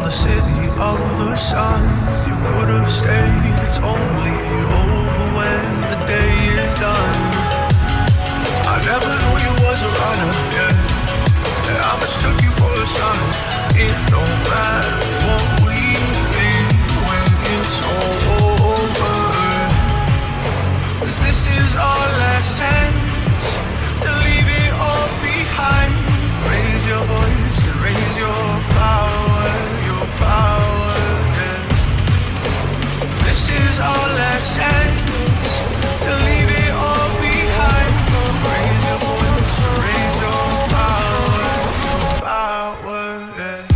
the city of the sun. You could have stayed, it's only over when the day is done. I never knew you was a runner, yeah. I mistook you for a son. It don't matter what we think when it's all over. 'Cause this is our last chance to leave it all behind. Raise your voice and raise your power, yeah. This is our last chance to leave it all behind. Raise your voice and raise your power, yeah.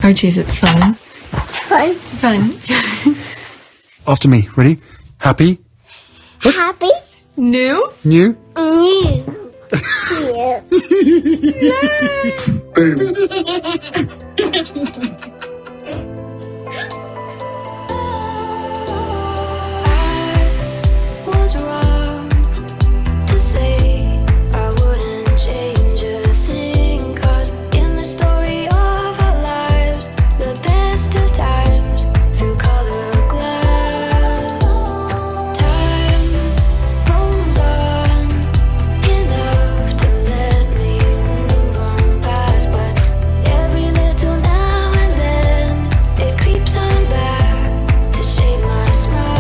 Archie, is it fun? Fun. Fun. After me. Ready? Happy? Happy. New? New? New. Was wrong to say I wouldn't change a thing, 'cause in the story of our lives, the best of times through color glass, time moves on enough to let me move on past, but every little now and then it creeps on back to shape my smile.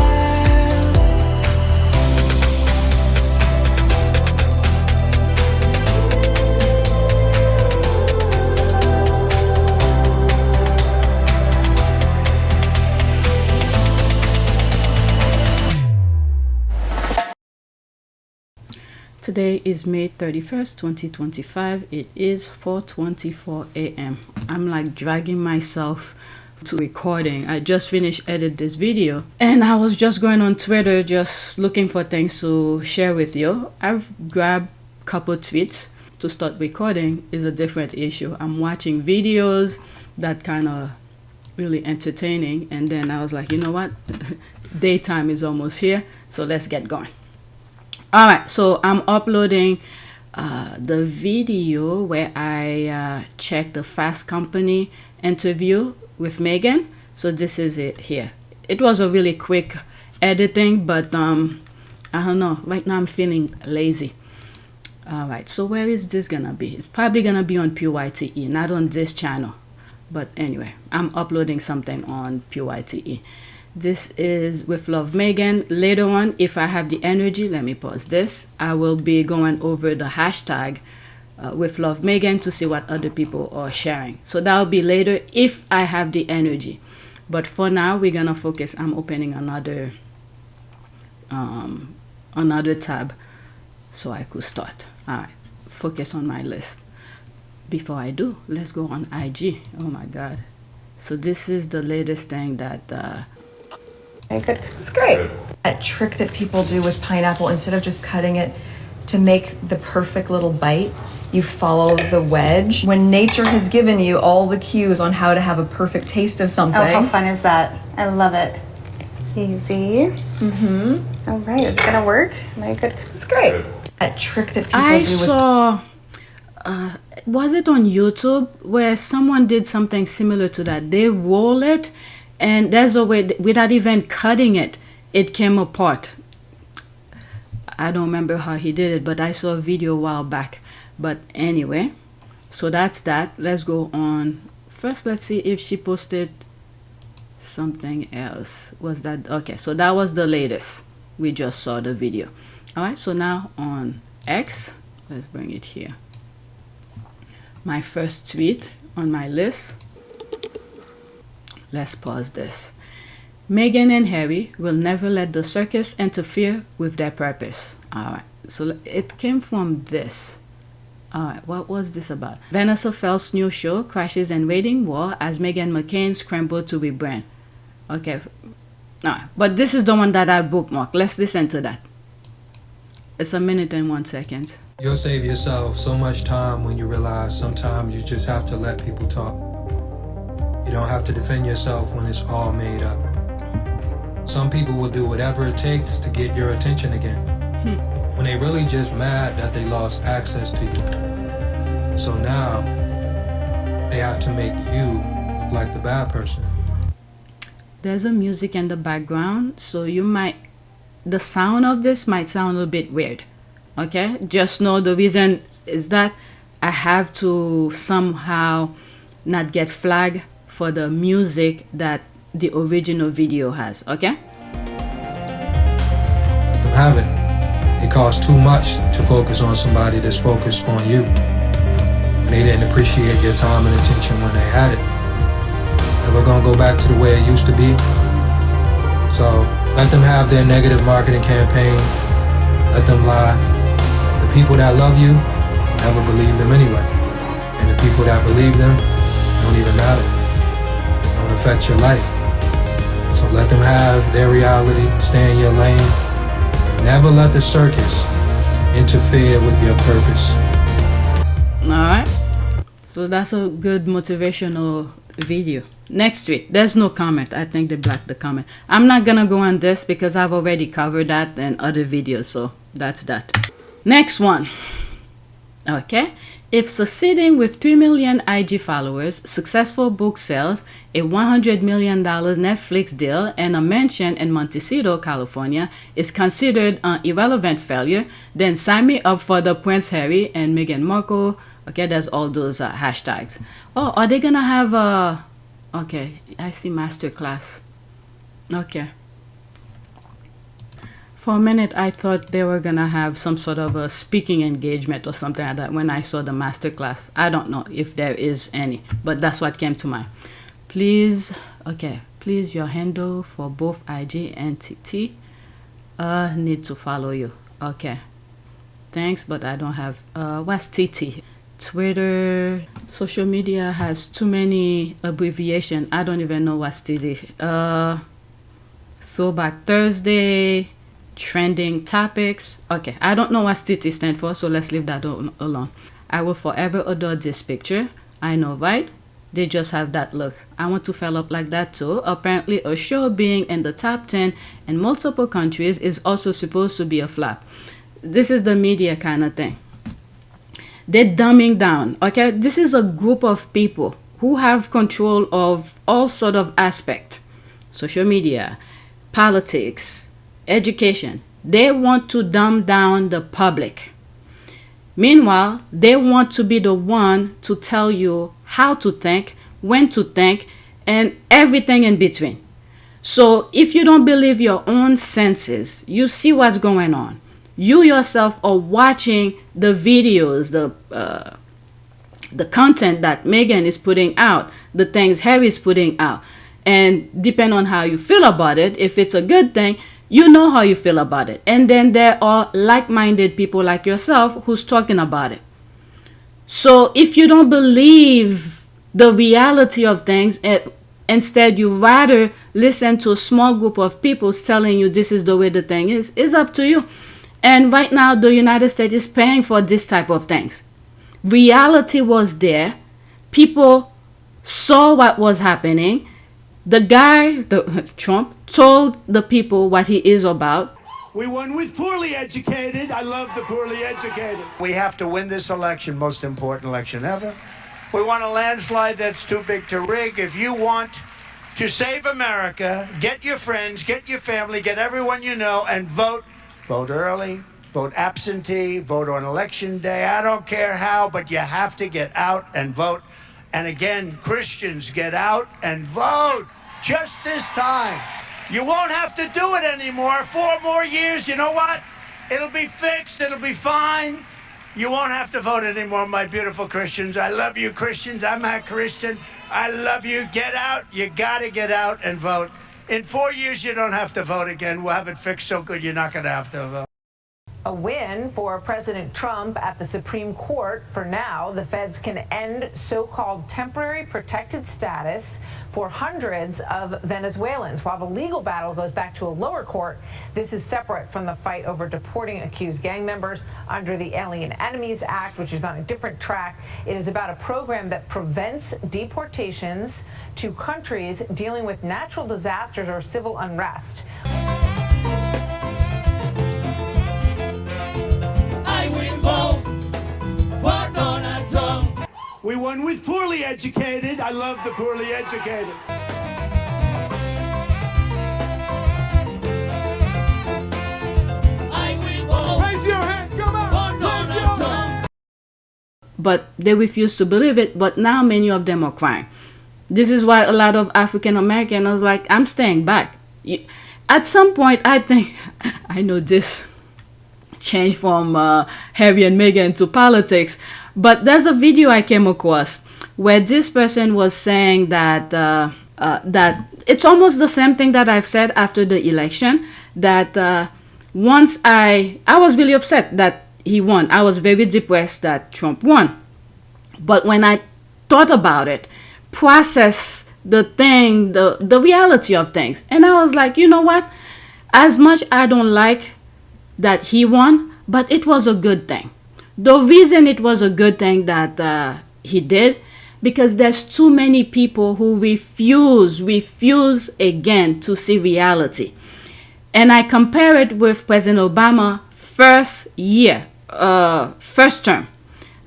Today is May 31st, 2025. It is 4:24 a.m. I'm like dragging myself to recording. I just finished edit this video and I was just going on Twitter just looking for things to share with you. I've grabbed a couple tweets. To start recording is a different issue. I'm watching videos that kind of really entertaining, and then I was like, you know what? Daytime is almost here, so let's get going. All right, so I'm uploading the video where I checked the Fast Company interview with Meghan. So this is it here. It was a really quick editing, but I don't know. Right now I'm feeling lazy. All right, so where is this gonna be? It's probably gonna be on PYTE, not on this channel. But anyway, I'm uploading something on PYTE. This is with Love Meghan. Later on, if I have the energy, let me pause this. I will be going over the hashtag with Love Meghan to see what other people are sharing. So that'll be later if I have the energy. But for now, we're gonna focus. I'm opening another tab so I could start. All right, focus on my list. Before I do, let's go on IG. Oh my God. So this is the latest thing that Good. It's great. That trick that people do with pineapple, instead of just cutting it to make the perfect little bite, you follow the wedge. When nature has given you all the cues on how to have a perfect taste of something. Oh, how fun is that? I love it. It's easy. Mm-hmm. All right, is it gonna work? Am I good? It's great. That trick that people I do with... saw, was it on YouTube where someone did something similar to that? They roll it, and there's a way, without even cutting it, it came apart. I don't remember how he did it, but I saw a video a while back. But anyway, so that's that. Let's go on. First, let's see if she posted something else. Was that okay? So that was the latest. We just saw the video. All right, so now on X, let's bring it here. My first tweet on my list. Let's pause this. Meghan and Harry will never let the circus interfere with their purpose. All right, so it came from this. All right, what was this about? Vanessa Felt's new show crashes and rating war as Meghan McCain scrambled to rebrand. Okay, all right, but this is the one that I bookmarked. Let's listen to that. It's 1 minute and 1 second. You'll save yourself so much time when you realize sometimes you just have to let people talk. You don't have to defend yourself when it's all made up. Some people will do whatever it takes to get your attention again. When they really just mad that they lost access to you. So now, they have to make you look like the bad person. There's a music in the background, so you might, the sound of this might sound a bit weird. Okay? Just know the reason is that I have to somehow not get flagged for the music that the original video has. Okay? Let them have it. It costs too much to focus on somebody that's focused on you. And they didn't appreciate your time and attention when they had it. Never gonna go back to the way it used to be. So let them have their negative marketing campaign. Let them lie. The people that love you will never believe them anyway. And the people that believe them don't even matter. Don't affect your life. So let them have their reality, stay in your lane. Never let the circus interfere with your purpose. Alright. So that's a good motivational video. Next tweet. There's no comment. I think they blocked the comment. I'm not gonna go on this because I've already covered that in other videos. So that's that. Next one. Okay. If succeeding with 3 million IG followers, successful book sales, a $100 million Netflix deal, and a mansion in Montecito, California is considered an irrelevant failure, then sign me up for the Prince Harry and Meghan Markle. Okay, there's all those hashtags. Oh, are they gonna have a... Okay, I see masterclass. Okay. For a minute, I thought they were gonna have some sort of a speaking engagement or something like that when I saw the masterclass. I don't know if there is any, but that's what came to mind. Please, okay, please your handle for both IG and TT. Need to follow you. Okay. Thanks, but I don't have, what's TT? Twitter, social media has too many abbreviations. I don't even know what's TT. Throwback Thursday. Trending topics. Okay, I don't know what TT stand for, so let's leave that alone. I will forever adore this picture. I know, right? They just have that look. I want to fill up like that too. Apparently, a show being in the top 10 in multiple countries is also supposed to be a flop. This is the media kind of thing. They're dumbing down. Okay, this is a group of people who have control of all sort of aspect. Social media, politics, education. They want to dumb down the public. Meanwhile, they want to be the one to tell you how to think, when to think, and everything in between. So if you don't believe your own senses, you see what's going on. You yourself are watching the videos, the content that Meghan is putting out, the things Harry is putting out. And depending on how you feel about it, if it's a good thing, you know how you feel about it. And then there are like-minded people like yourself who's talking about it. So if you don't believe the reality of things, instead you rather listen to a small group of people telling you this is the way the thing is, it's up to you. And right now, the United States is paying for this type of things. Reality was there. People saw what was happening. The guy, Trump, told the people what he is about. We won with poorly educated. I love the poorly educated. We have to win this election, most important election ever. We want a landslide that's too big to rig. If you want to save America, get your friends, get your family, get everyone you know, and vote. Vote early, Vote absentee, vote on election day. I don't care how, but you have to get out and vote. And again, Christians, get out and vote just this time. You won't have to do it anymore. 4 more years, you know what? It'll be fixed, it'll be fine. You won't have to vote anymore, my beautiful Christians. I love you, Christians. I'm a Christian. I love you. Get out. You gotta get out and vote. In 4 years, you don't have to vote again. We'll have it fixed so good you're not gonna have to vote. A win for President Trump at the Supreme Court. For now, the feds can end so-called temporary protected status for hundreds of Venezuelans, while the legal battle goes back to a lower court. This is separate from the fight over deporting accused gang members under the Alien Enemies Act, which is on a different track. It is about a program that prevents deportations to countries dealing with natural disasters or civil unrest. We won with poorly educated. I love the poorly educated. Raise your hands, come on! Raise your hands. But they refuse to believe it, but now many of them are crying. This is why a lot of African Americans are like, I'm staying back. At some point, I think, I know this changed from Harry and Meghan to politics, but there's a video I came across where this person was saying that that it's almost the same thing that I've said after the election, that once I was really upset that he won. I was very depressed that Trump won. But when I thought about it, process the thing, the reality of things, and I was like, you know what? As much I don't like that he won, but it was a good thing. The reason it was a good thing that he did, because there's too many people who refuse again to see reality. And I compare it with President Obama first term,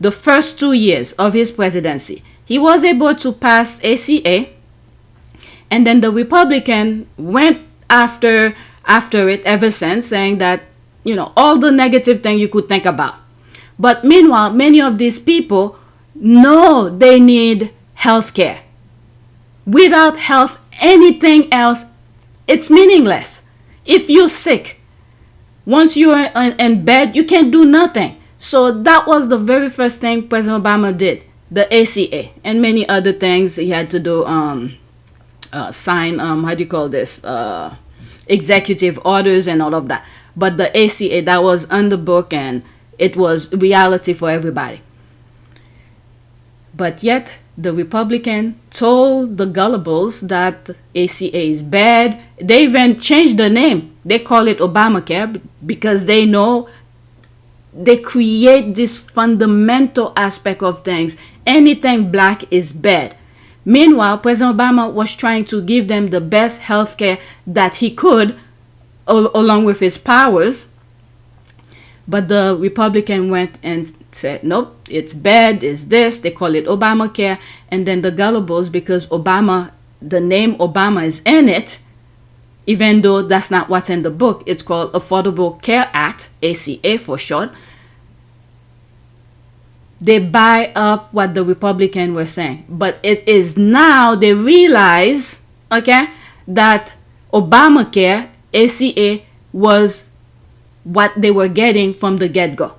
the first 2 years of his presidency. He was able to pass ACA, and then the Republican went after it ever since, saying that, you know, all the negative thing you could think about. But meanwhile, many of these people know they need health care. Without health, anything else, it's meaningless. If you're sick, once you're in bed, you can't do nothing. So that was the very first thing President Obama did, the ACA, and many other things he had to do, sign, executive orders and all of that. But the ACA, that was on the book, and it was reality for everybody. But yet, the Republican told the gullibles that ACA is bad. They even changed the name. They call it Obamacare because they know they create this fundamental aspect of things. Anything black is bad. Meanwhile, President Obama was trying to give them the best health care that he could, along with his powers. But the Republican went and said, nope, it's bad, it's this. They call it Obamacare. And then the gullibles, because Obama, the name Obama is in it, even though that's not what's in the book, it's called Affordable Care Act, ACA for short. They buy up what the Republican were saying. But it is now they realize, okay, that Obamacare, ACA, was what they were getting from the get-go.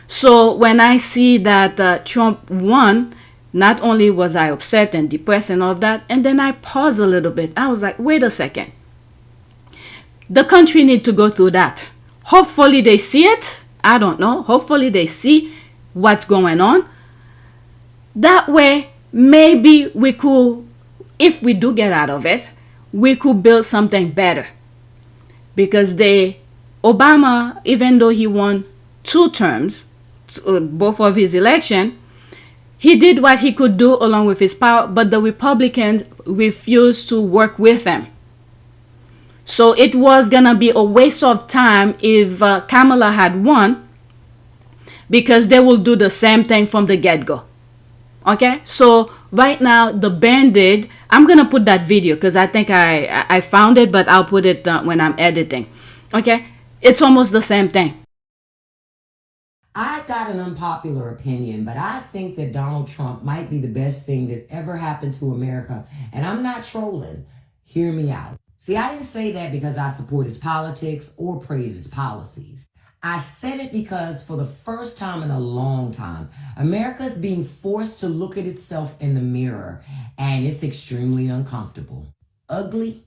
So when I see that Trump won, not only was I upset and depressed and all of that, and then I paused a little bit. I was like, wait a second. The country need to go through that. Hopefully they see it. I don't know. Hopefully they see what's going on. That way, maybe we could, if we do get out of it, we could build something better. Because Obama, even though he won 2 terms, both of his election, he did what he could do along with his power, but the Republicans refused to work with him. So it was gonna be a waste of time if Kamala had won, because they will do the same thing from the get-go. Okay, so right now the Band-Aid, I'm gonna put that video because I think I found it, but I'll put it when I'm editing. Okay, it's almost the same thing. I got an unpopular opinion, but I think that Donald Trump might be the best thing that ever happened to America. And I'm not trolling. Hear me out. See, I didn't say that because I support his politics or praise his policies. I said it because for the first time in a long time, America is being forced to look at itself in the mirror, and it's extremely uncomfortable. Ugly,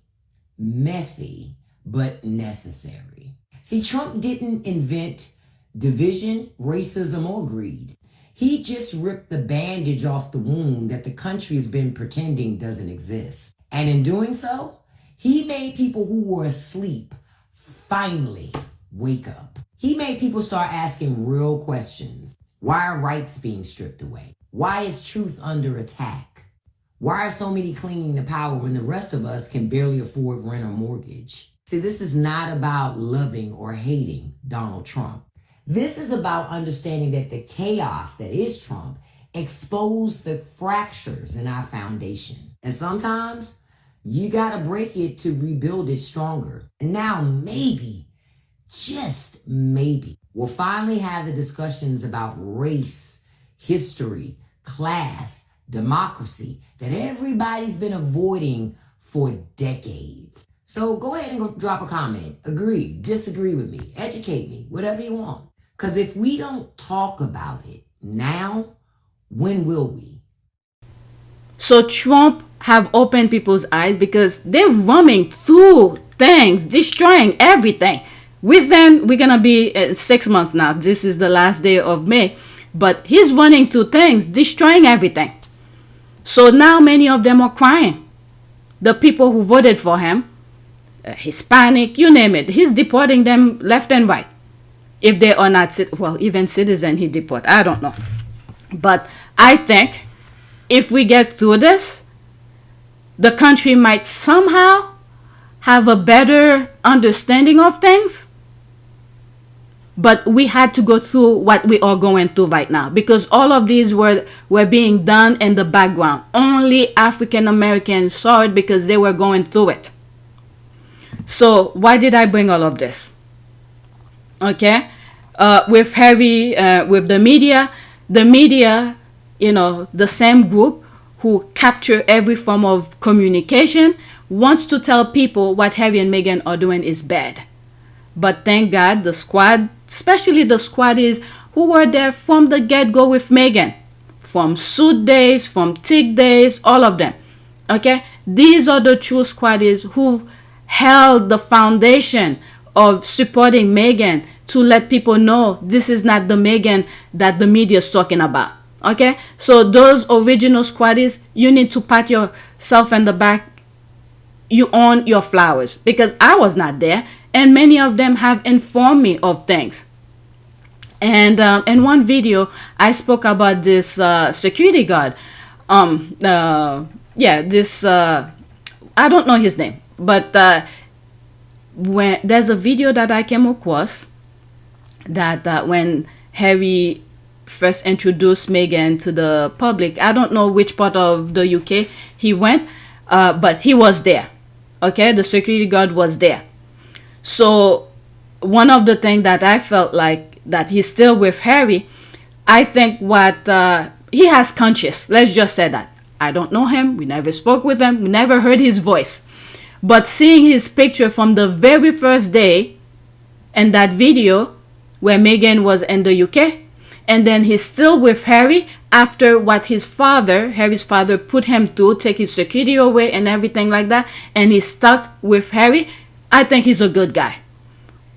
messy, but necessary. See, Trump didn't invent division, racism, or greed. He just ripped the bandage off the wound that the country has been pretending doesn't exist. And in doing so, he made people who were asleep finally wake up. He made people start asking real questions. Why are rights being stripped away? Why is truth under attack? Why are so many clinging to power when the rest of us can barely afford rent or mortgage? See, this is not about loving or hating Donald Trump. This is about understanding that the chaos that is Trump exposed the fractures in our foundation. And sometimes you gotta break it to rebuild it stronger. And now maybe, just maybe, we'll finally have the discussions about race, history, class, democracy that everybody's been avoiding for decades. So go ahead and go drop a comment. Agree, disagree with me, educate me, whatever you want. Because if we don't talk about it now, when will we? So Trump have opened people's eyes because they're roaming through things, destroying everything. Within, we're going to be 6 months now. This is the last day of May. But he's running through things, destroying everything. So now many of them are crying. The people who voted for him, Hispanic, you name it. He's deporting them left and right. If they are not, well, even citizen he deport. I don't know. But I think if we get through this, the country might somehow have a better understanding of things. But we had to go through what we are going through right now because all of these were being done in the background. Only African Americans saw it because they were going through it. So why did I bring all of this? Okay, with with the media, you know, the same group who capture every form of communication wants to tell people what Harry and Meghan are doing is bad. But thank God the squad, especially the squaddies who were there from the get-go with Meghan, from suit days, from tick days, all of them. Okay, these are the true squaddies who held the foundation of supporting Meghan to let people know this is not the Meghan that the media is talking about. Okay, so those original squaddies, you need to pat yourself in the back. You own your flowers because I was not there, and many of them have informed me of things. And in one video, I spoke about this security guard. This I don't know his name, but when there's a video that I came across that when Harry first introduced Meghan to the public, I don't know which part of the UK he went, but he was there. Okay, the security guard was there. So one of the things that I felt like that he's still with Harry, I think what he has conscience. Let's just say that. I don't know him. We never spoke with him. We never heard his voice. But seeing his picture from the very first day in that video where Meghan was in the UK, and then he's still with Harry after what Harry's father put him through, take his security away and everything like that, and he's stuck with Harry, I think he's a good guy.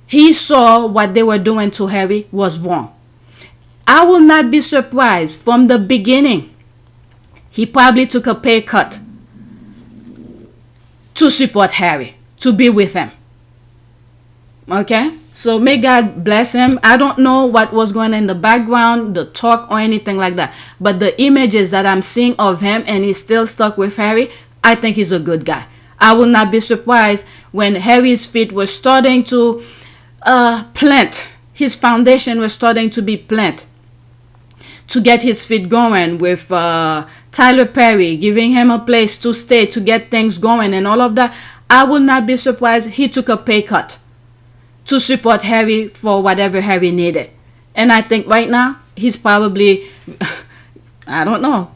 He saw what they were doing to Harry was wrong. I will not be surprised from the beginning. He probably took a pay cut to support Harry, to be with him. Okay? So may God bless him. I don't know what was going on in the background, the talk or anything like that. But the images that I'm seeing of him and he's still stuck with Harry, I think he's a good guy. I will not be surprised when Harry's feet were starting to plant. His foundation was starting to be planted to get his feet going with Tyler Perry, giving him a place to stay, to get things going and all of that. I will not be surprised he took a pay cut to support Harry for whatever Harry needed. And I think right now he's probably, I don't know,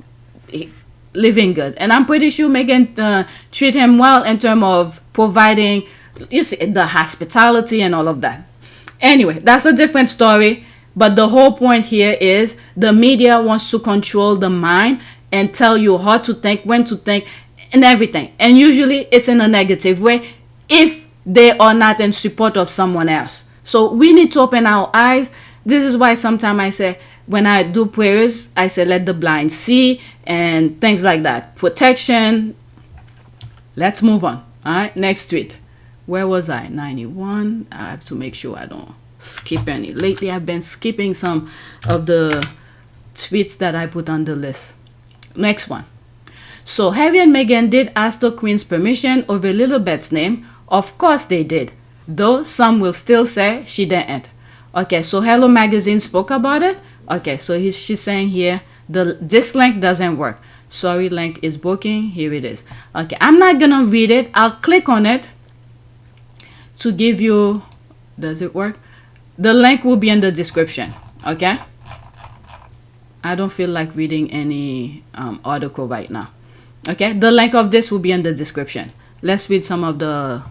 living good. And I'm pretty sure Meghan treat him well in terms of providing, you see, the hospitality and all of that. Anyway, that's a different story. But the whole point here is the media wants to control the mind and tell you how to think, when to think, and everything. And usually it's in a negative way if they are not in support of someone else. So we need to open our eyes. This is why sometimes I say, when I do prayers, I say, let the blind see and things like that. Protection. Let's move on. All right, next tweet. Where was I? 91. I have to make sure I don't skip any. Lately, I've been skipping some of the tweets that I put on the list. Next one. So Harry and Meghan did ask the Queen's permission over Lilibet's name. Of course they did, though some will still say she didn't. Okay, so Hello Magazine spoke about it. Okay, so she's saying here, this link doesn't work. Sorry, link is broken. Here it is. Okay, I'm not gonna read it. I'll click on it to give you, does it work? The link will be in the description. Okay, I don't feel like reading any article right now. Okay, the link of this will be in the description. Let's read some of the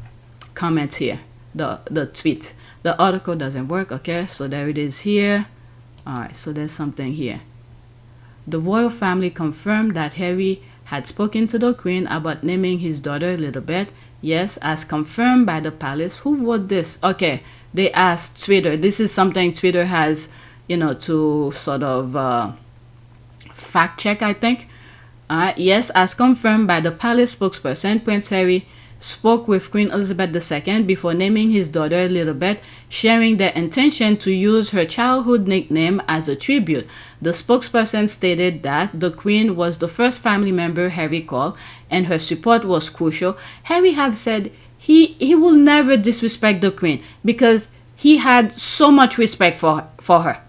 comments here, the tweet. The article doesn't work. Okay, so there it is here. All right, so there's something here. The royal family confirmed that Harry had spoken to the Queen about naming his daughter Lilibet. Yes, as confirmed by the palace. Who wrote this? Okay, they asked Twitter. This is something Twitter has, to sort of fact check, I think. Yes, as confirmed by the palace spokesperson, Prince Harry spoke with Queen Elizabeth II before naming his daughter Lilibet, sharing their intention to use her childhood nickname as a tribute. The spokesperson stated that the Queen was the first family member Harry called, and her support was crucial. Harry have said he will never disrespect the Queen because he had so much respect for her.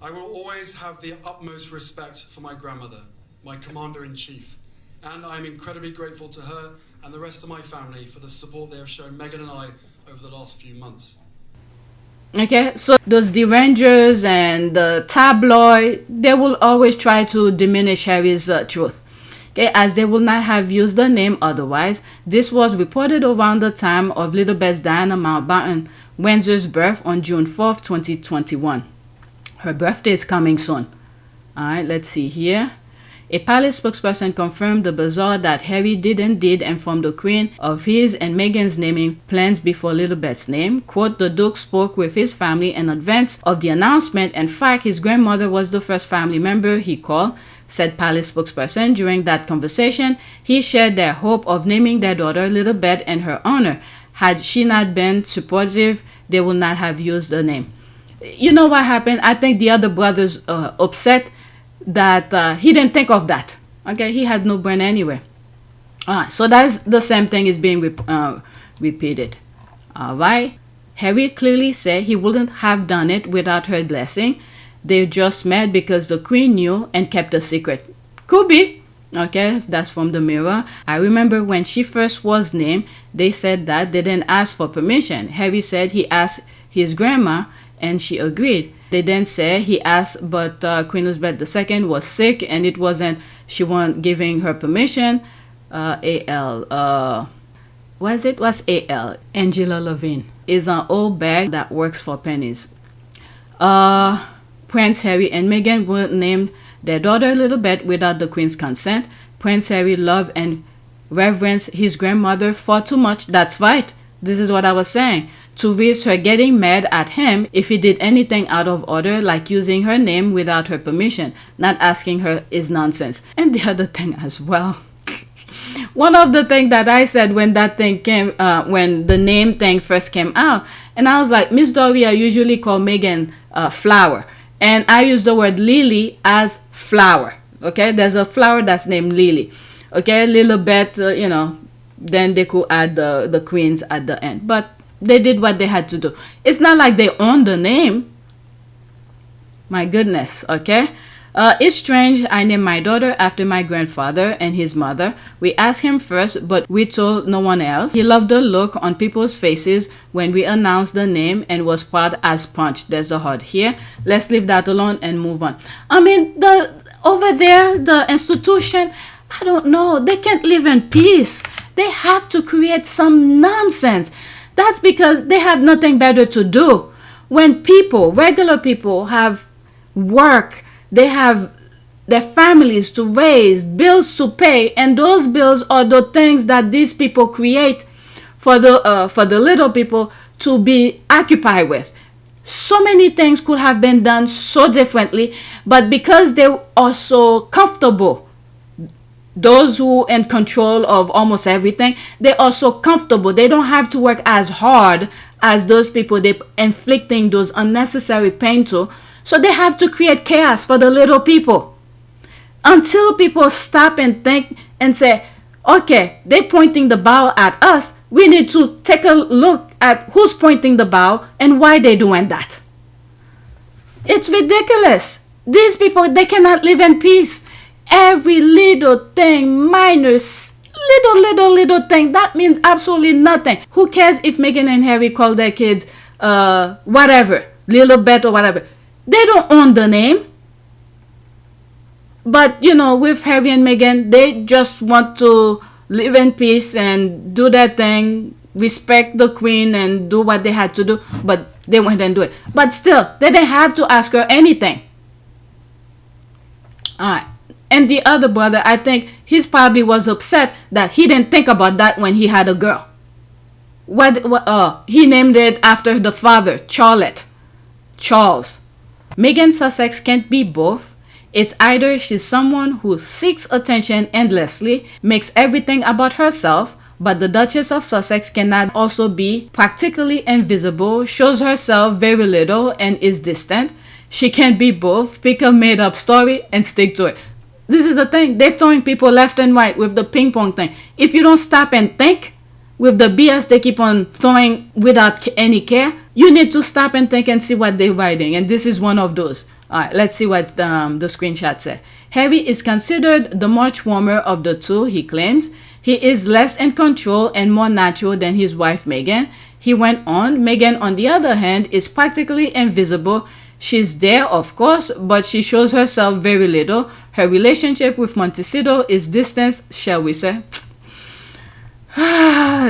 I will always have the utmost respect for my grandmother, my commander-in-chief, and I'm incredibly grateful to her and the rest of my family for the support they have shown Meghan and I over the last few months. Okay, so those derangers and the tabloid, they will always try to diminish Harry's truth. Okay, as they will not have used the name otherwise. This was reported around the time of Lilibet's Diana Mountbatten Windsor's birth on June 4th, 2021. Her birthday is coming soon. Alright, let's see here. A palace spokesperson confirmed the bazaar that Harry did indeed inform the Queen of his and Meghan's naming plans before Lilibet's name. Quote, the Duke spoke with his family in advance of the announcement. In fact, his grandmother was the first family member he called, said palace spokesperson. During that conversation, he shared their hope of naming their daughter Lilibet in her honor. Had she not been supportive, they would not have used the name. You know what happened? I think the other brothers upset that he didn't think of that. Okay, he had no brain anyway. Alright, so that's the same thing is being repeated. Alright, Harry clearly said he wouldn't have done it without her blessing. They just met because the Queen knew and kept a secret. Could be. Okay, that's from the Mirror. I remember when she first was named, they said that they didn't ask for permission. Harry said he asked his grandma and she agreed. They then say he asked, but Queen Elizabeth II was sick and it wasn't, she wasn't giving her permission. What's A.L.? Angela Levine is an old bag that works for pennies. Prince Harry and Meghan were named their daughter Lilibet without the Queen's consent. Prince Harry loved and reverenced his grandmother far too much. That's right. This is what I was saying. To risk her getting mad at him if he did anything out of order, like using her name without her permission. Not asking her is nonsense. And the other thing as well. One of the things that I said when that thing came, when the name thing first came out, and I was like, Miss Doria usually call Meghan Flower. And I use the word Lili as flower. Okay, there's a flower that's named Lili. Okay, Lilibet, then they could add the Queens at the end. But they did what they had to do. It's not like they own the name. My goodness, okay? It's strange. I named my daughter after my grandfather and his mother. We asked him first, but we told no one else. He loved the look on people's faces when we announced the name and was proud as punch. There's a heart here. Let's leave that alone and move on. I mean, over there, the institution, I don't know. They can't live in peace. They have to create some nonsense. That's because they have nothing better to do. When people, regular people, have work, they have their families to raise, bills to pay, and those bills are the things that these people create for the little people to be occupied with. So many things could have been done so differently, but because they are so comfortable, those who in control of almost everything, they are so comfortable. They don't have to work as hard as those people they inflicting those unnecessary pain to. So they have to create chaos for the little people. Until people stop and think and say, okay, they're pointing the bow at us. We need to take a look at who's pointing the bow and why they're doing that. It's ridiculous. These people, they cannot live in peace. Every little thing, minor, little thing, that means absolutely nothing. Who cares if Meghan and Harry call their kids whatever, Lilibet or whatever? They don't own the name. But, you know, with Harry and Meghan, they just want to live in peace and do their thing, respect the queen and do what they had to do. But they went and do it. But still, they didn't have to ask her anything. All right. And the other brother, I think he probably was upset that he didn't think about that when he had a girl. He named it after the father, Charles. Meghan Sussex can't be both. It's either she's someone who seeks attention endlessly, makes everything about herself, but the Duchess of Sussex cannot also be practically invisible, shows herself very little, and is distant. She can't be both. Pick a made-up story and stick to it. This is the thing. They're throwing people left and right with the ping pong thing. If you don't stop and think with the BS they keep on throwing without any care, you need to stop and think and see what they're writing. And this is one of those. All right, let's see what the screenshot said. Harry is considered the much warmer of the two, he claims. He is less in control and more natural than his wife Meghan. He went on. Meghan, on the other hand, is practically invisible. She's there, of course, but she shows herself very little. Her relationship with Montecito is distant, shall we say.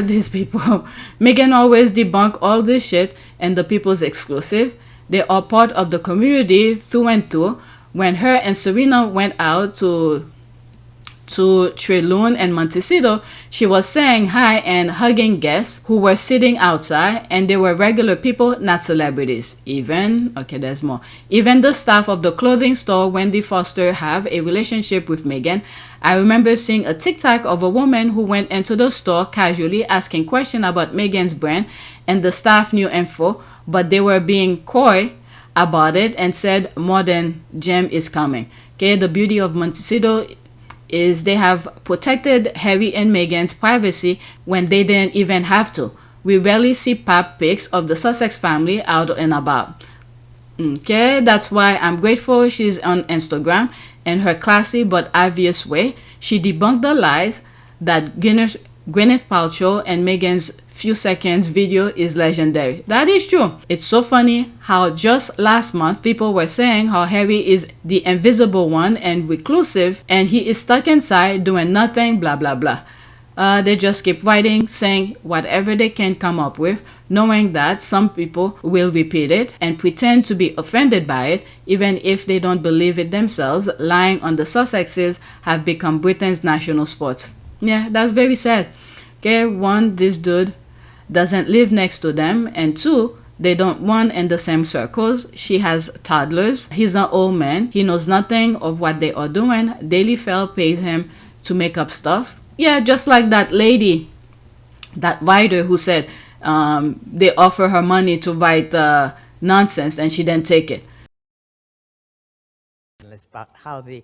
These people. Meghan always debunk all this shit and the people's exclusive. They are part of the community through and through. When her and Serena went out to Trelune and Montecito, she was saying hi and hugging guests who were sitting outside, and they were regular people, not celebrities. Even the staff of the clothing store Wendy Foster have a relationship with Meghan. I remember seeing a TikTok of a woman who went into the store casually asking questions about Meghan's brand, and the staff knew info, but they were being coy about it and said more than Gem is coming. Okay, the beauty of Montecito is they have protected Harry and Meghan's privacy when they didn't even have to. We rarely see pap pics of the Sussex family out and about. Okay, that's why I'm grateful she's on Instagram. In her classy but obvious way, she debunked the lies that Gwyneth Paltrow and Meghan's few seconds video is legendary. That is true. It's so funny how just last month people were saying how Harry is the invisible one and reclusive and he is stuck inside doing nothing, blah blah blah. They just keep writing, saying whatever they can come up with, knowing that some people will repeat it and pretend to be offended by it, even if they don't believe it themselves. Lying on the Sussexes have become Britain's national sports. Yeah, that's very sad. Okay, one, this dude doesn't live next to them, and two, they don't run in the same circles. She has toddlers. He's an old man. He knows nothing of what they are doing. Daily Fell pays him to make up stuff. Yeah, just like that lady, that writer who said they offer her money to write nonsense and she didn't take it. About how the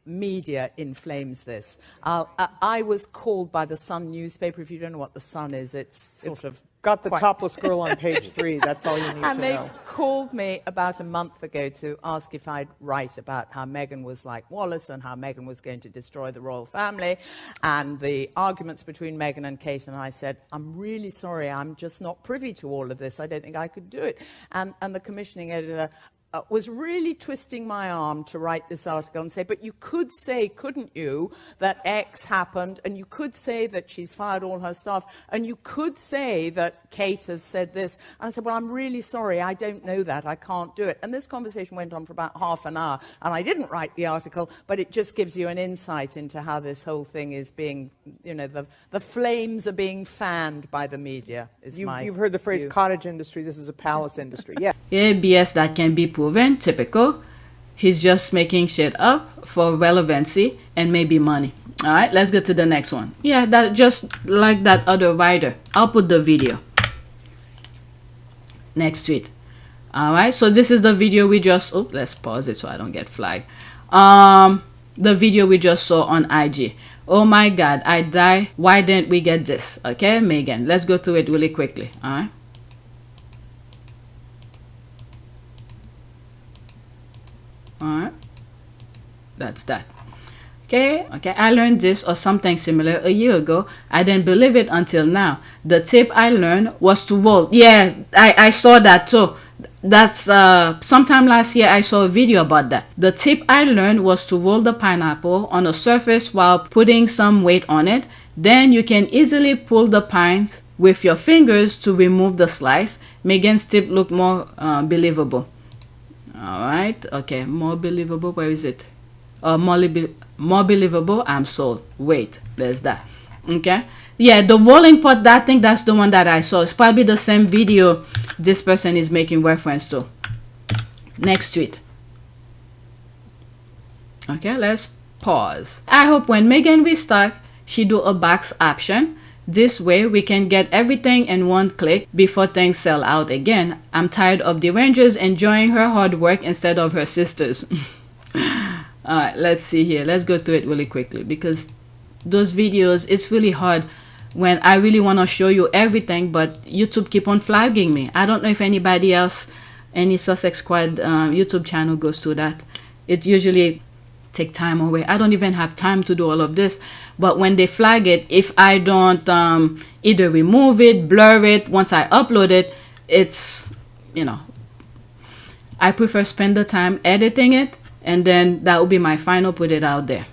media inflames this. I was called by the Sun newspaper. If you don't know what the Sun is, it's sort of got the topless girl on page 3. That's all you need And to they know. called me about a month ago to ask if I'd write about how Meghan was like Wallace and how Meghan was going to destroy the royal family and the arguments between Meghan and Kate. And I said, I'm really sorry, I'm just not privy to all of this. I don't think I could do it. And the commissioning editor was really twisting my arm to write this article and say, but you could say, couldn't you, that X happened, and you could say that she's fired all her staff, and you could say that Kate has said this. And I said, well, I'm really sorry, I don't know that, I can't do it. And this conversation went on for about half an hour, and I didn't write the article, but it just gives you an insight into how this whole thing is being, you know, the flames are being fanned by the media, You've heard the phrase cottage industry, this is a palace industry. Yeah. Yeah, BS that can be proven, typical. He's just making shit up for relevancy and maybe money. All right, let's go to the next one. Yeah, that just like that other writer. I'll put the video. Next tweet. All right, so this is the video we just, oh, let's pause it so I don't get flagged. The video we just saw on IG. Oh my God, I die. Why didn't we get this? Okay, Meghan, let's go through it really quickly. All right. Alright, that's that. Okay, I learned this or something similar a year ago. I didn't believe it until now. The tip I learned was to roll. Yeah, I saw that too. That's sometime last year I saw a video about that. The tip I learned was to roll the pineapple on a surface while putting some weight on it. Then you can easily pull the pines with your fingers to remove the slice. Meghan's tip looked more believable. All right, okay, more believable. Where is it? More believable. I'm sold. Wait, there's that. Okay, yeah, the rolling pot, that thing, that's the one that I saw. It's probably the same video this person is making reference to. Next tweet. Okay, let's pause. I hope when Meghan restock, she do a box option. This way we can get everything in one click before things sell out again. I'm tired of the Rangers enjoying her hard work instead of her sisters. Alright, let's see here. Let's go through it really quickly because those videos, it's really hard when I really want to show you everything, but YouTube keep on flagging me. I don't know if anybody else, any Sussex Squad YouTube channel goes through that. It usually take time away. I don't even have time to do all of this, but when they flag it, if I don't either remove it, blur it once I upload it, it's, you know, I prefer spend the time editing it, and then that will be my final, put it out there.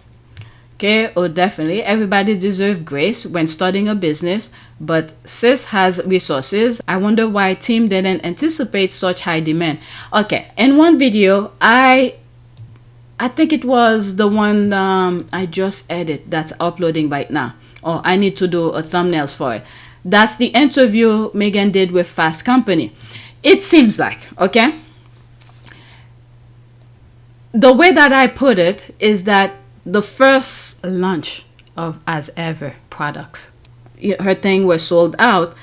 Okay, oh definitely, everybody deserves grace when starting a business, but sis has resources. I wonder why team didn't anticipate such high demand. Okay, in one video I think it was the one I just edited that's uploading right now. Oh, I need to do a thumbnails for it. That's the interview Meghan did with Fast Company. It seems like, okay, the way that I put it is that the first launch of As Ever products, her thing was sold out.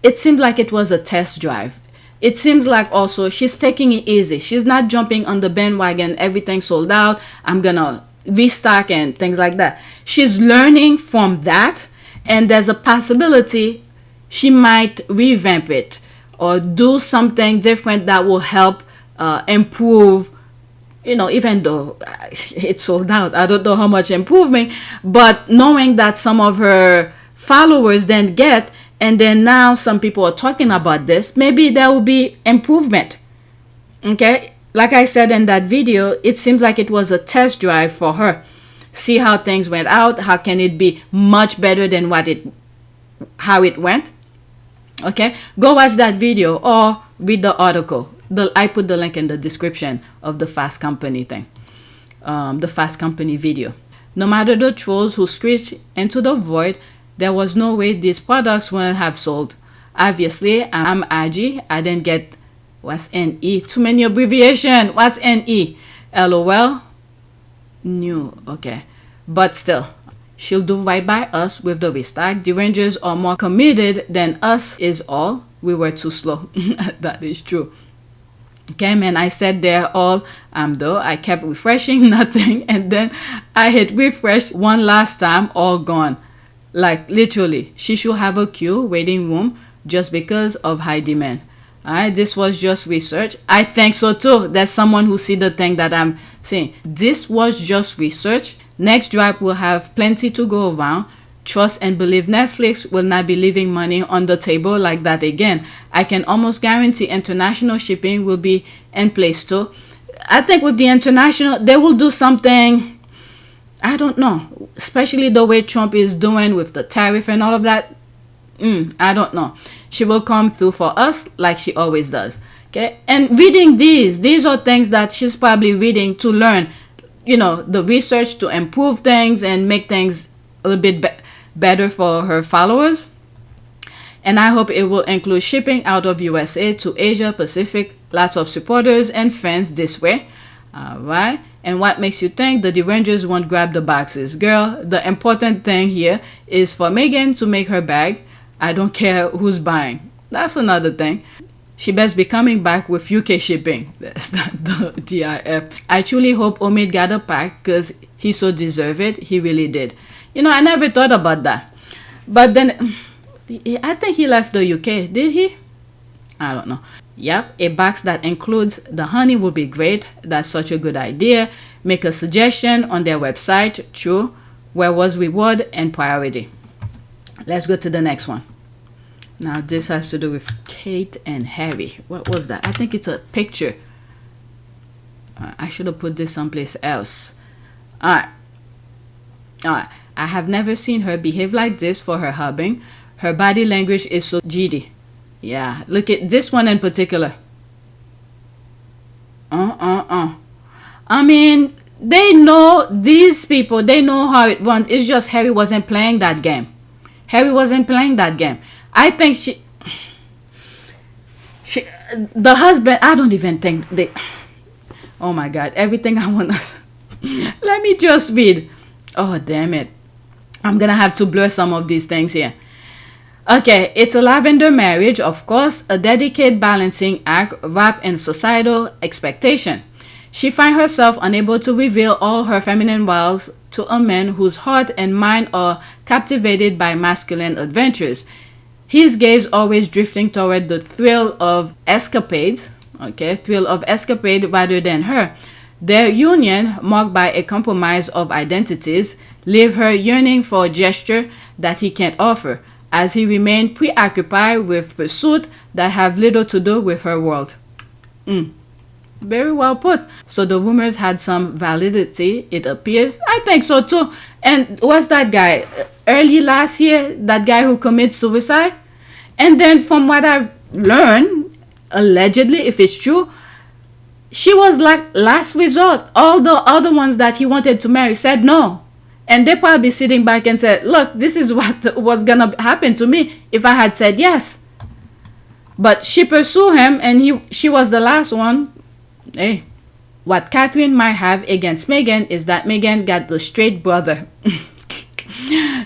It seemed like it was a test drive. It seems like also she's taking it easy. She's not jumping on the bandwagon, everything sold out, I'm gonna restock and things like that. She's learning from that, and there's a possibility she might revamp it or do something different that will help improve, you know, even though it's sold out. I don't know how much improvement, but knowing that some of her followers then get, and then now some people are talking about this, maybe there will be improvement. Okay, like I said in that video, it seems like it was a test drive for her. See how things went out, how can it be much better than how it went. Okay, go watch that video or read the article. I put the link in the description of the Fast Company thing, the Fast Company video. No matter the trolls who screeched into the void, there was no way these products wouldn't have sold. Obviously, I'm Agi. I didn't get, what's NE? Too many abbreviation. What's NE? LOL? New. Okay. But still, she'll do right by us with the restock. The Rangers are more committed than us is all. We were too slow. That is true. Okay, man, I said they're all though. I kept refreshing, nothing. And then I hit refresh one last time, all gone. Like literally, she should have a queue, waiting room just because of high demand. Alright, this was just research. I think so too. There's someone who see the thing that I'm saying. This was just research. Next drop will have plenty to go around. Trust and believe Netflix will not be leaving money on the table like that again. I can almost guarantee international shipping will be in place too. I think with the international, they will do something. I don't know. Especially the way Trump is doing with the tariff and all of that. I don't know. She will come through for us like she always does. Okay. And reading these are things that she's probably reading to learn, you know, the research to improve things and make things a little bit better for her followers. And I hope it will include shipping out of USA to Asia Pacific. Lots of supporters and fans this way. All right. And what makes you think the Rangers won't grab the boxes? Girl, the important thing here is for Meghan to make her bag. I don't care who's buying. That's another thing. She best be coming back with UK shipping. That's not the GIF. I truly hope Omid got a pack because he so deserved it. He really did. You know, I never thought about that. But then, I think he left the UK. Did he? I don't know. Yep, a box that includes the honey would be great. That's such a good idea. Make a suggestion on their website. True. Where was reward and priority? Let's go to the next one. Now this has to do with Kate and Harry. What was that? I think it's a picture. I should have put this someplace else. Alright. I have never seen her behave like this for her husband. Her body language is so giddy. Yeah, look at this one in particular. I mean, they know, these people, they know how it runs. It's just Harry wasn't playing that game. Harry wasn't playing that game. I think the husband, I don't even think they, oh my God, everything I want to, let me just read. Oh, damn it. I'm going to have to blur some of these things here. Okay, it's a lavender marriage, of course, a delicate balancing act wrapped in societal expectation. She finds herself unable to reveal all her feminine wiles to a man whose heart and mind are captivated by masculine adventures. His gaze always drifting toward the thrill of escapade, rather than her. Their union, marked by a compromise of identities, leave her yearning for a gesture that he can't offer, as he remained preoccupied with pursuits that have little to do with her world. Very well put. So the rumors had some validity, it appears. I think so too. And what's that guy? Early last year, that guy who committed suicide? And then from what I've learned, allegedly, if it's true, she was like last resort. All the other ones that he wanted to marry said no. And they probably sitting back and said, look, this is what was gonna happen to me if I had said yes. But she pursued him and she was the last one. Hey, what Catherine might have against Meghan is that Meghan got the straight brother.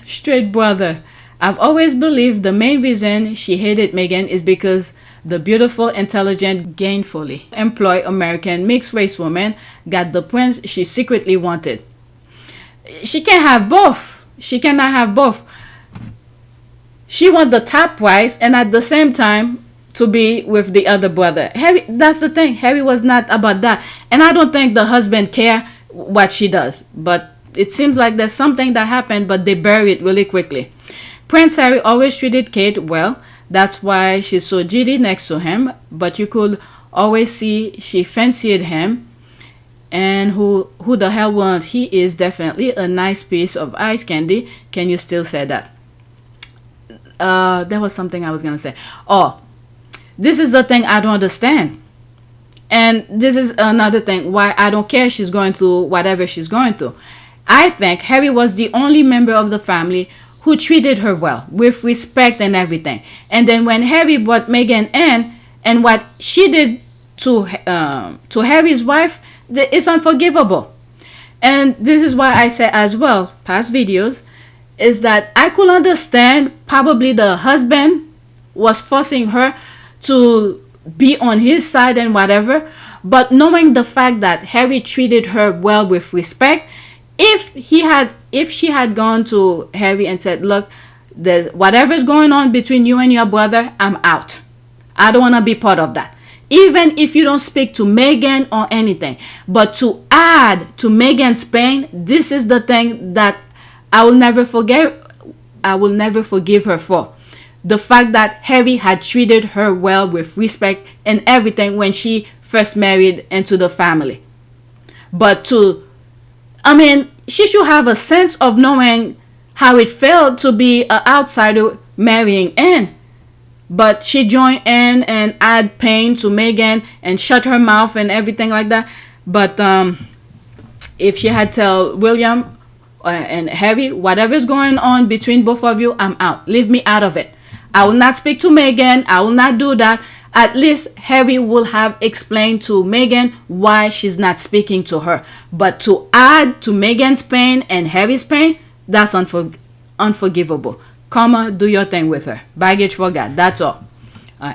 Straight brother. I've always believed the main reason she hated Meghan is because the beautiful, intelligent, gainfully employed American mixed-race woman got the prince she secretly wanted. She can't have both. She cannot have both. She wants the top price and at the same time to be with the other brother. Harry, that's the thing. Harry was not about that. And I don't think the husband care what she does. But it seems like there's something that happened, but they bury it really quickly. Prince Harry always treated Kate well. That's why she's so giddy next to him. But you could always see she fancied him. And who the hell won't? He is definitely a nice piece of ice candy. Can you still say that? There was something I was going to say. Oh, this is the thing I don't understand. And this is another thing why I don't care she's going through whatever she's going through. I think Harry was the only member of the family who treated her well, with respect and everything. And then when Harry brought Meghan in, and what she did to Harry's wife, it's unforgivable. And this is why I say as well, past videos, is that I could understand probably the husband was forcing her to be on his side and whatever, but knowing the fact that Harry treated her well with respect, if she had gone to Harry and said, look, There's whatever's going on between you and your brother, I'm out. I don't want to be part of that. Even if you don't speak to Meghan or anything. But to add to Meghan's pain, this is the thing that I will never forget. I will never forgive her for. The fact that Harry had treated her well with respect and everything when she first married into the family. But she should have a sense of knowing how it felt to be an outsider marrying in. But she joined in and add pain to Meghan and shut her mouth and everything like that. But if she had tell William and Harry, whatever's going on between both of you, I'm out. Leave me out of it. I will not speak to Meghan. I will not do that. At least Harry will have explained to Meghan why she's not speaking to her. But to add to Meghan's pain and Harry's pain, that's unforgivable. Comma, do your thing with her. Baggage for God. That's all.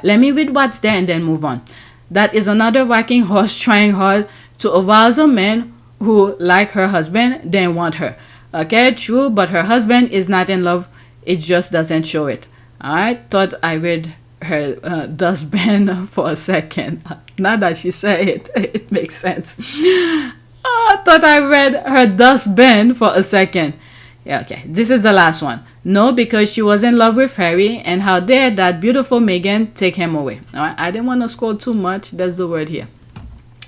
Let me read what's there and then move on. That is another working horse trying hard to arouse a man who, like her husband, didn't want her. Okay, true, but her husband is not in love. It just doesn't show it. I thought I read her dustbin for a second. Now that she said it, it makes sense. I thought I read her dustbin for a second. Yeah, okay. This is the last one. No, because she was in love with Harry, and how dare that beautiful Meghan take him away. All right, I didn't want to scroll too much. That's the word here.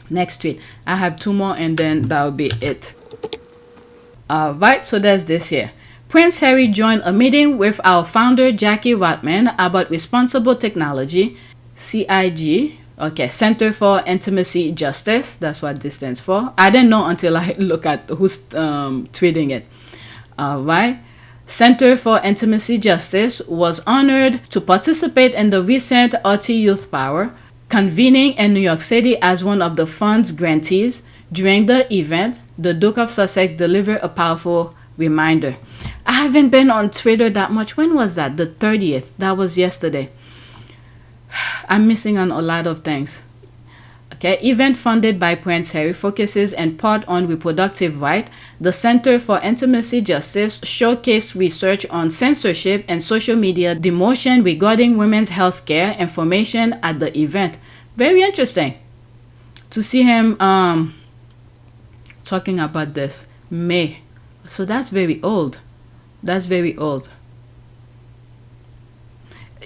Next tweet. I have 2 more, and then that'll be it. Right, so there's this here. Prince Harry joined a meeting with our founder Jackie Rotman about responsible technology, CIG. Okay, Center for Intimacy Justice. That's what this stands for. I didn't know until I look at who's tweeting it. Right. Center for Intimacy Justice was honored to participate in the recent RT Youth Power, convening in New York City as one of the fund's grantees. During the event, the Duke of Sussex delivered a powerful reminder. I haven't been on Twitter that much. When was that? The 30th. That was yesterday. I'm missing on a lot of things. Okay, event funded by Prince Harry focuses in part on reproductive rights. The Center for Intimacy Justice showcased research on censorship and social media demotion regarding women's health care information at the event. Very interesting to see him talking about this. May. So that's very old. That's very old.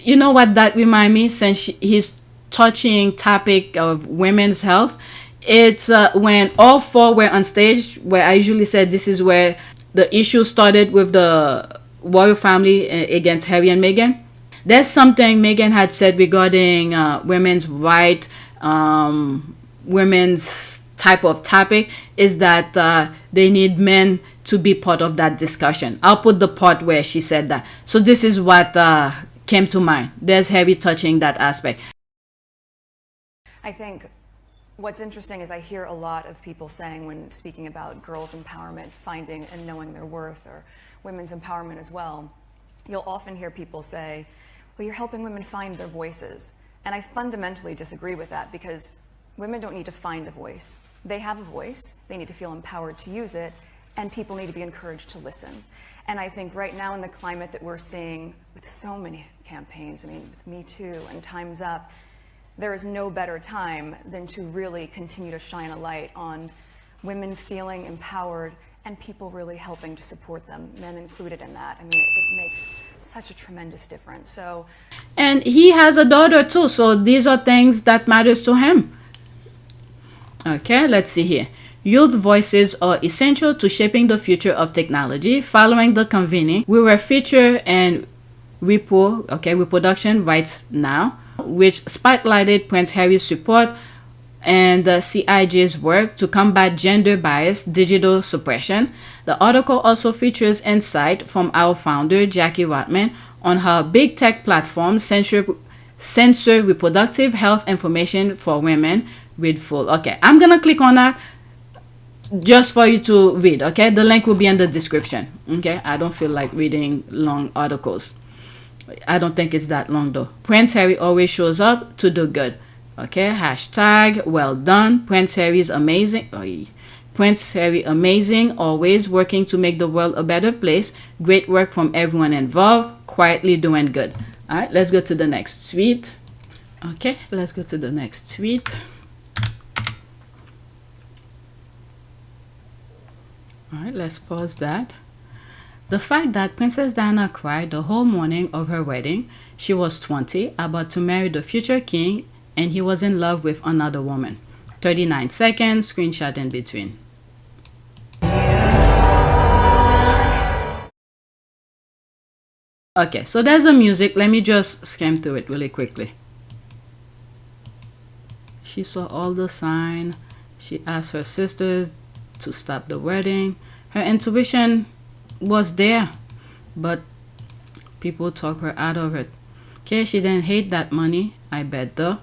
You know what that remind me, since he's touching topic of women's health, it's when all 4 were on stage, where I usually said this is where the issue started with the royal family against Harry and Meghan. There's something Meghan had said regarding women's right, women's type of topic, is that they need men to be part of that discussion. I'll put the part where she said that. So this is what came to mind. There's Harry touching that aspect. I think what's interesting is I hear a lot of people saying, when speaking about girls' empowerment, finding and knowing their worth, or women's empowerment as well, you'll often hear people say, well, you're helping women find their voices. And I fundamentally disagree with that, because women don't need to find a voice. They have a voice, they need to feel empowered to use it, and people need to be encouraged to listen. And I think right now, in the climate that we're seeing with so many campaigns, I mean, with Me Too and Time's Up, there is no better time than to really continue to shine a light on women feeling empowered and people really helping to support them, men included in that. I mean, it makes such a tremendous difference. So, and he has a daughter too, so these are things that matters to him. Okay, let's see here. Youth voices are essential to shaping the future of technology. Following the convening, we were featured in Reproduction Rights Now, which spotlighted Prince Harry's support and the CIG's work to combat gender-biased digital suppression. The article also features insight from our founder, Jackie Rotman, on how big tech platforms censor reproductive health information for women. Read full. Okay, I'm gonna click on that just for you to read. Okay, the link will be in the description. Okay, I don't feel like reading long articles. I don't think it's that long though. Prince Harry always shows up to do good. Okay, hashtag well done. Prince Harry is amazing. Prince Harry, amazing, always working to make the world a better place. Great work from everyone involved. Quietly doing good. All right, let's go to the next tweet. Okay, let's go to the next tweet. All right, let's pause that. The fact that Princess Diana cried the whole morning of her wedding. She was 20, about to marry the future king, and he was in love with another woman. 39 seconds, screenshot in between. Okay, so there's the music. Let me just skim through it really quickly. She saw all the signs. She asked her sisters to stop the wedding. Her intuition was there, but people talk her out of it. Okay, she didn't hate that money, I bet though.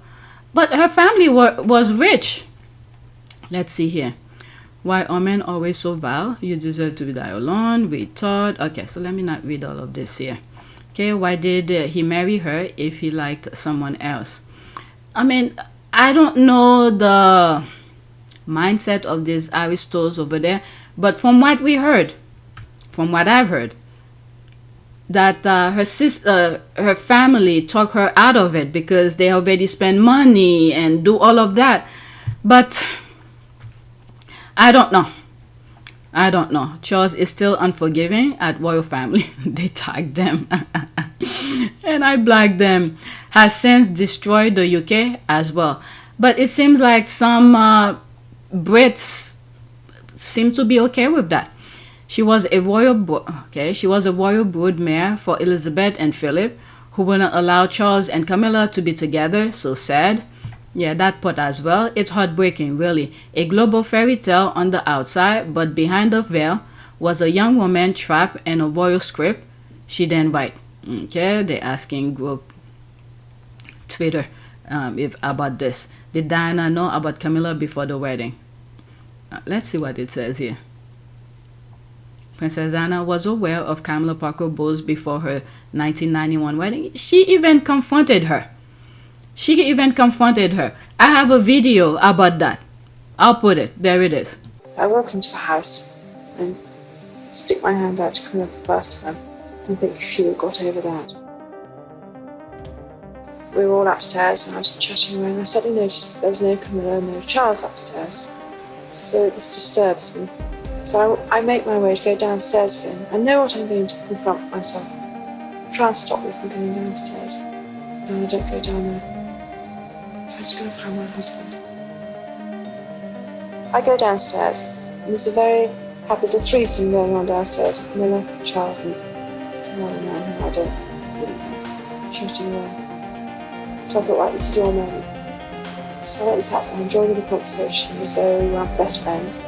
But her family was rich. Let's see here. Why are men always so vile? You deserve to die alone. We thought. Okay, so let me not read all of this here. Okay, why did he marry her if he liked someone else? I mean, I don't know the mindset of these aristos over there, but from what we heard, from what I've heard, that her family took her out of it because they already spend money and do all of that. But I don't know. Charles is still unforgiving at royal family. They tagged them. And I blagged them. Has since destroyed the UK as well. But it seems like some Brits seem to be okay with that. She was a royal broodmare for Elizabeth and Philip, who wouldn't allow Charles and Camilla to be together. So sad. Yeah, that part as well. It's heartbreaking, really. A global fairy tale on the outside, but behind the veil was a young woman trapped in a royal script she didn't write. Okay, they're asking group Twitter about this. Did Diana know about Camilla before the wedding? Let's see what it says here. Princess Diana was aware of Camilla Parker Bowles before her 1991 wedding. She even confronted her. I have a video about that. I'll put it. There it is. I walk into the house and stick my hand out to Camilla for the first time and think she got over that. We were all upstairs and I was chatting away and I suddenly noticed that there was no Camilla and no Charles upstairs. So this disturbs me. So I make my way to go downstairs again. I know what I'm going to confront myself. Try and stop me from going downstairs. And I don't go down there. I'm just going to find my husband. I go downstairs and there's a very happy little threesome going on downstairs. Camilla, Charles and some other man who I don't really know, shooting away. So I thought, right, this is your moment. So I went and sat there and joined in the conversation as though we were best friends.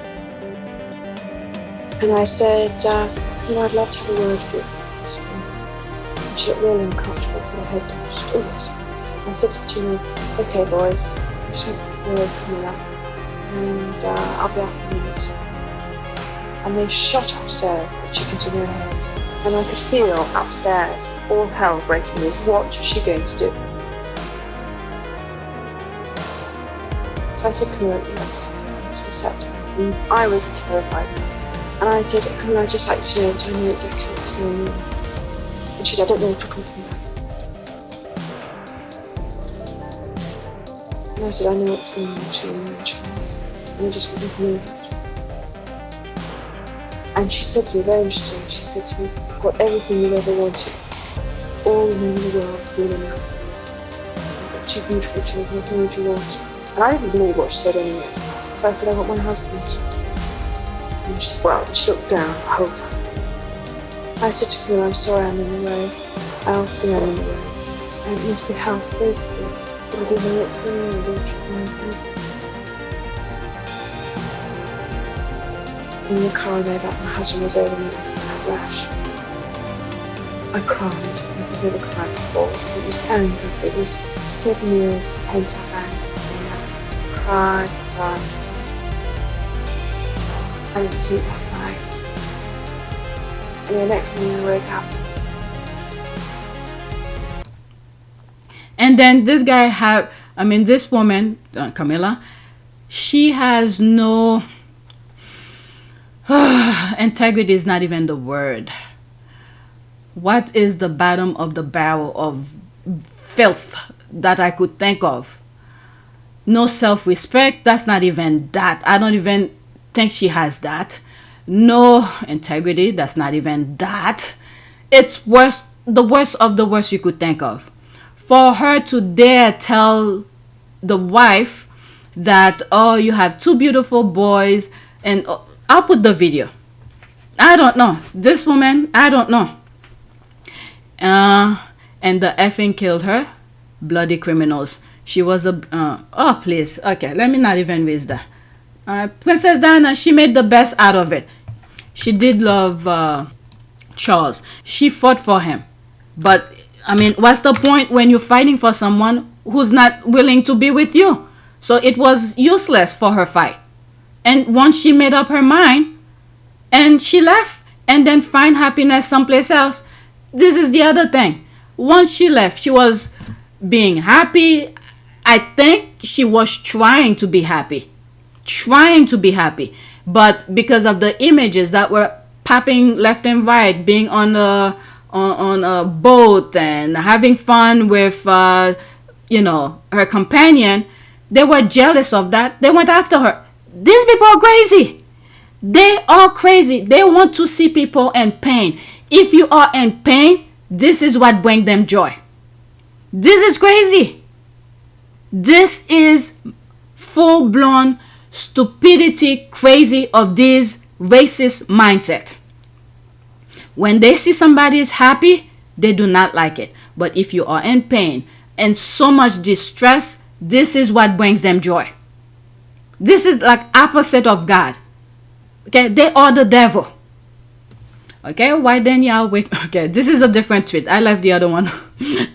And I said, I'd love to have a word with you. And she looked really uncomfortable, put her head down. She said, oh yes. And I said to the two men, okay boys, I just have a word coming up. And I'll be out in a minute. And they shot upstairs like chickens in their heads. And I could feel upstairs all hell breaking loose. What is she going to do? So I said, Camilla, yes. So we sat down. And I was terrified. And I said, Camilla, I'd just like to know that I know exactly what's going on. And she said, I don't know what you're talking about. And I said, I know what's going on between you and Charles. And I just wouldn't believe it. And she said to me, very interesting, she said to me, I've got everything you ever wanted. All the men in the world falling out. I've got two beautiful children, what more do you want? And I didn't believe what she said anyway. So I said, I want my husband. And she said, well, she looked down the whole time. I said to Camilla, I'm sorry I'm in the way. I'll see I'm in the way. And it needs to be helped, both of you. I didn't know what's going on, I don't know. In the car I know that my husband was over me with a rash. I cried, I've never cried before. It was anger, it was 7 years of pent-up anger. Cried. I didn't sleep that night. And the next morning I woke up. And then this woman, Camilla, she has no Integrity is not even the word. What is the bottom of the barrel of filth that I could think of? No self-respect, that's not even that. I don't even think she has that. No integrity, that's not even that. It's worse, the worst of the worst you could think of. For her to dare tell the wife that, oh, you have 2 beautiful boys, and I'll put the video. I don't know. This woman, I don't know. And the effing killed her. Bloody criminals. She was a... oh, please. Okay, let me not even raise that. Princess Diana, she made the best out of it. She did love Charles. She fought for him. But, I mean, what's the point when you're fighting for someone who's not willing to be with you? So it was useless for her fight. And once she made up her mind, and she left, and then find happiness someplace else. This is the other thing. Once she left, she was being happy. I think she was trying to be happy. Trying to be happy. But because of the images that were popping left and right, being on a boat and having fun with, you know, her companion, they were jealous of that. They went after her. These people are crazy. They are crazy. They want to see people in pain. If you are in pain, this is what brings them joy. This is crazy. This is full-blown stupidity, crazy of this racist mindset. When they see somebody is happy, they do not like it. But if you are in pain and so much distress, this is what brings them joy. This is like opposite of God. Okay, they are the devil. Okay, why then y'all wake? Okay, this is a different tweet. I left the other one,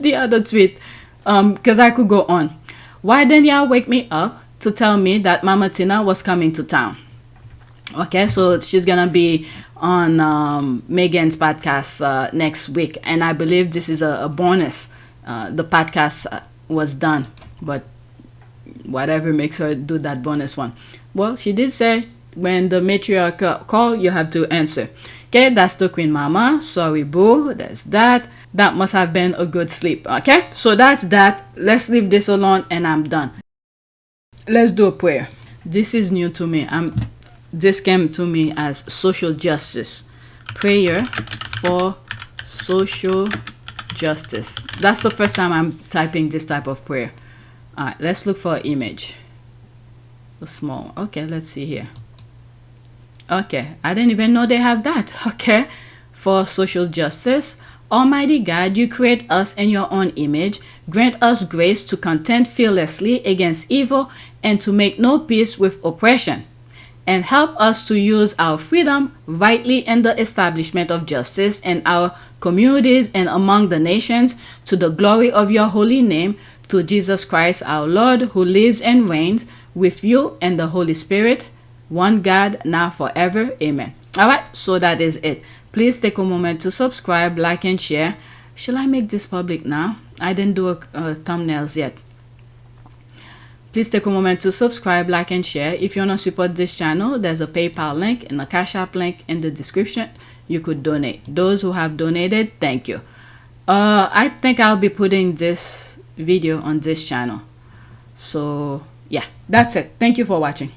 the other tweet, because I could go on. Why then y'all wake me up to tell me that Mama Tina was coming to town? Okay, so she's gonna be on Meghan's podcast next week, and I believe this is a bonus. The podcast was done, but whatever makes her do that bonus one. Well, she did say when the matriarch call, you have to answer. Okay, that's the Queen Mama. Sorry, boo. That's that. That must have been a good sleep. Okay, so that's that. Let's leave this alone, and I'm done. Let's do a prayer. This is new to me. This came to me as social justice. Prayer for social justice. That's the first time I'm typing this type of prayer. All right, let's look for an image. A small. Okay, let's see here. Okay, I didn't even know they have that. Okay, for social justice. Almighty God, you create us in your own image. Grant us grace to contend fearlessly against evil and to make no peace with oppression. And help us to use our freedom rightly in the establishment of justice in our communities and among the nations, to the glory of your holy name, through Jesus Christ our Lord, who lives and reigns with you and the Holy Spirit, one God, now forever. Amen. All right, so that is it. Please take a moment to subscribe, like, and share. Shall I make this public now? I didn't do thumbnails yet. Please take a moment to subscribe, like, and share. If you want to support this channel, there's a PayPal link and a Cash App link in the description. You could donate. Those who have donated, thank you. I think I'll be putting this video on this channel. So yeah, that's it. Thank you for watching.